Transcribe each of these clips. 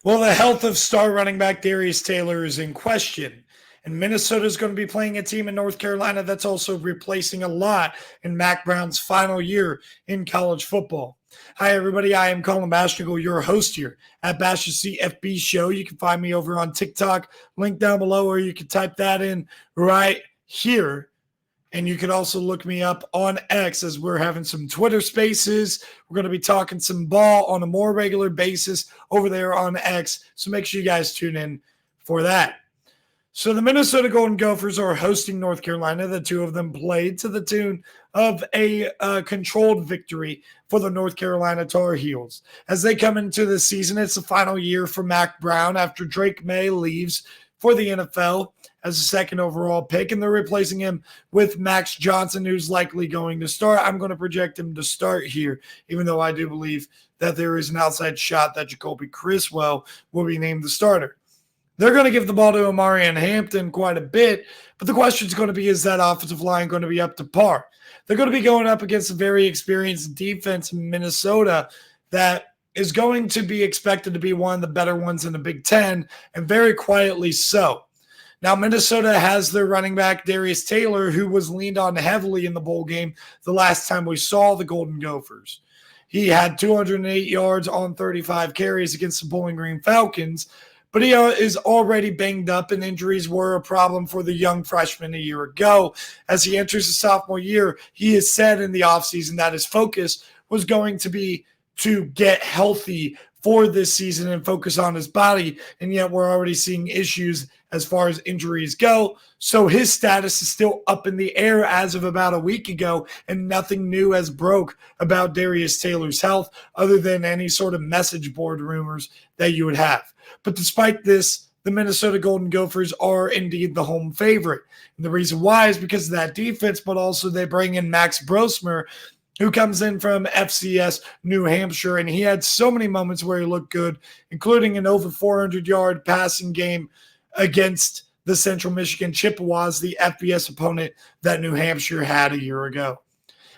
Well, the health of star running back Darius Taylor is in question. And Minnesota is going to be playing a team in North Carolina that's also replacing a lot in Mack Brown's final year in college football. Hi, everybody. I am Colin Bashnigal, your host here at Bash CFB Show. You can find me over on TikTok, link down below, or you can type that in right here. And you can also look me up on X as we're having some Twitter spaces. We're going to be talking some ball on a more regular basis over there on X. So make sure you guys tune in for that. So the Minnesota Golden Gophers are hosting North Carolina. The two of them played to the tune of a controlled victory for the North Carolina Tar Heels. As they come into the season, it's the final year for Mack Brown after Drake May leaves for the NFL as a second overall pick, and they're replacing him with Max Johnson, who's likely going to start. I'm going to project him to start here, even though I do believe that there is an outside shot that Jacoby Criswell will be named the starter. They're going to give the ball to Omarion Hampton quite a bit, but the question is going to be, is that offensive line going to be up to par? They're going to be going up against a very experienced defense in Minnesota that is going to be expected to be one of the better ones in the Big Ten, and very quietly so. Now, Minnesota has their running back, Darius Taylor, who was leaned on heavily in the bowl game the last time we saw the Golden Gophers. He had 208 yards on 35 carries against the Bowling Green Falcons, but he is already banged up, and injuries were a problem for the young freshman a year ago. As he enters his sophomore year, he has said in the offseason that his focus was going to be to get healthy for this season and focus on his body, and yet we're already seeing issues as far as injuries go. So his status is still up in the air as of about a week ago, and nothing new has broke about Darius Taylor's health other than any sort of message board rumors that you would have. But despite this, the Minnesota Golden Gophers are indeed the home favorite. And the reason why is because of that defense, but also they bring in Max Brosmer, who comes in from FCS New Hampshire, and he had so many moments where he looked good, including an over 400-yard passing game against the Central Michigan Chippewas, the FBS opponent that New Hampshire had a year ago.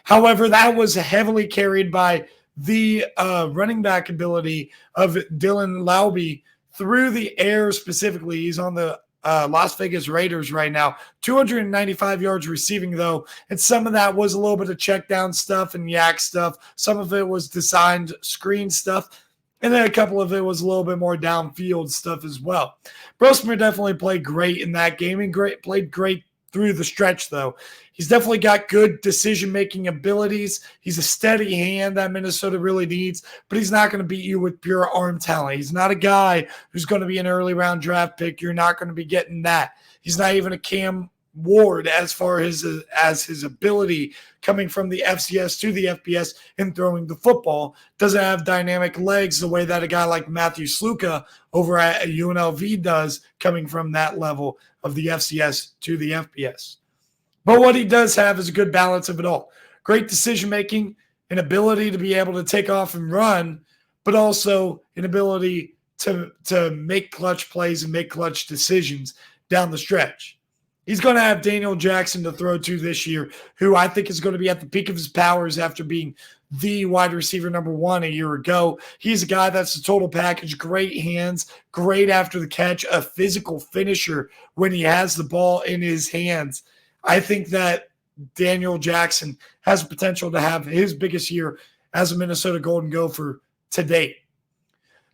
However, that was heavily carried by the running back ability of Dylan Laube through the air specifically. He's on the Las Vegas Raiders right now. 295 yards receiving, though, and some of that was a little bit of check down stuff and yak stuff. Some of it was designed screen stuff, and then a couple of it was a little bit more downfield stuff as well. Brosmer definitely played great in that game and played great through the stretch, though. He's definitely got good decision-making abilities. He's a steady hand that Minnesota really needs, but he's not going to beat you with pure arm talent. He's not a guy who's going to be an early round draft pick. You're not going to be getting that. He's not even a Cam Ward as far as his ability coming from the FCS to the FBS and throwing the football. Doesn't have dynamic legs the way that a guy like Matthew Sluka over at UNLV does, coming from that level of the FCS to the FBS. But what he does have is a good balance of it all. Great decision-making, an ability to be able to take off and run, but also an ability to make clutch plays and make clutch decisions down the stretch. He's going to have Daniel Jackson to throw to this year, who I think is going to be at the peak of his powers after being the wide receiver number one a year ago. He's a guy that's a total package, great hands, great after the catch, a physical finisher when he has the ball in his hands. I think that Daniel Jackson has the potential to have his biggest year as a Minnesota Golden Gopher to date.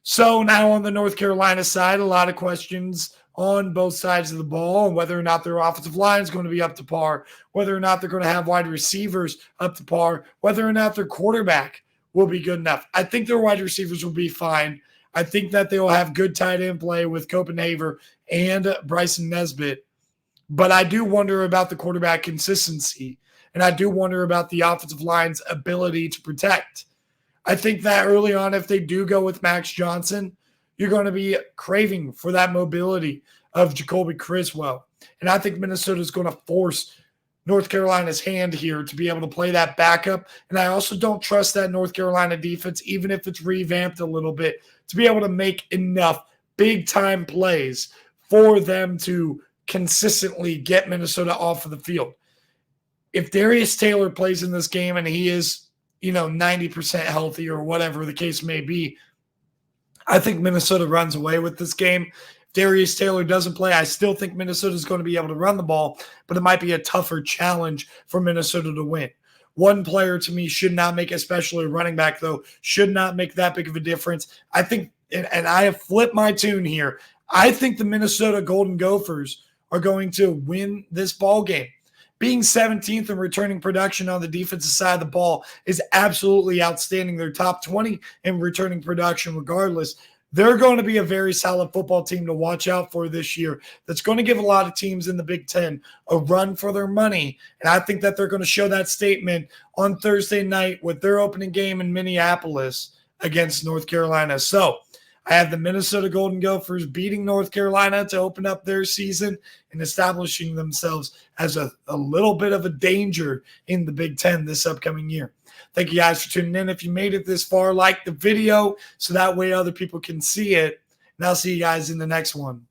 So now on the North Carolina side, a lot of questions on both sides of the ball, and whether or not their offensive line is going to be up to par, whether or not they're going to have wide receivers up to par, whether or not their quarterback will be good enough. I think their wide receivers will be fine. I think that they will have good tight end play with Copenhaver and Bryson Nesbitt. But I do wonder about the quarterback consistency, and I do wonder about the offensive line's ability to protect. I think that early on, if they do go with Max Johnson, you're going to be craving for that mobility of Jacoby Criswell. And I think Minnesota is going to force North Carolina's hand here to be able to play that backup. And I also don't trust that North Carolina defense, even if it's revamped a little bit, to be able to make enough big-time plays for them to consistently get Minnesota off of the field. If Darius Taylor plays in this game and he is, 90% healthy or whatever the case may be, I think Minnesota runs away with this game. If Darius Taylor doesn't play, I still think Minnesota is going to be able to run the ball, but it might be a tougher challenge for Minnesota to win. One player to me should not make, especially a running back, though, should not make that big of a difference. I think, and I have flipped my tune here, I think the Minnesota Golden Gophers are going to win this ball game. Being 17th in returning production on the defensive side of the ball is absolutely outstanding. They're top 20 in returning production regardless. They're going to be a very solid football team to watch out for this year that's going to give a lot of teams in the Big Ten a run for their money. And I think that they're going to show that statement on Thursday night with their opening game in Minneapolis against North Carolina. So I have the Minnesota Golden Gophers beating North Carolina to open up their season and establishing themselves as a little bit of a danger in the Big Ten this upcoming year. Thank you guys for tuning in. If you made it this far, like the video so that way other people can see it. And I'll see you guys in the next one.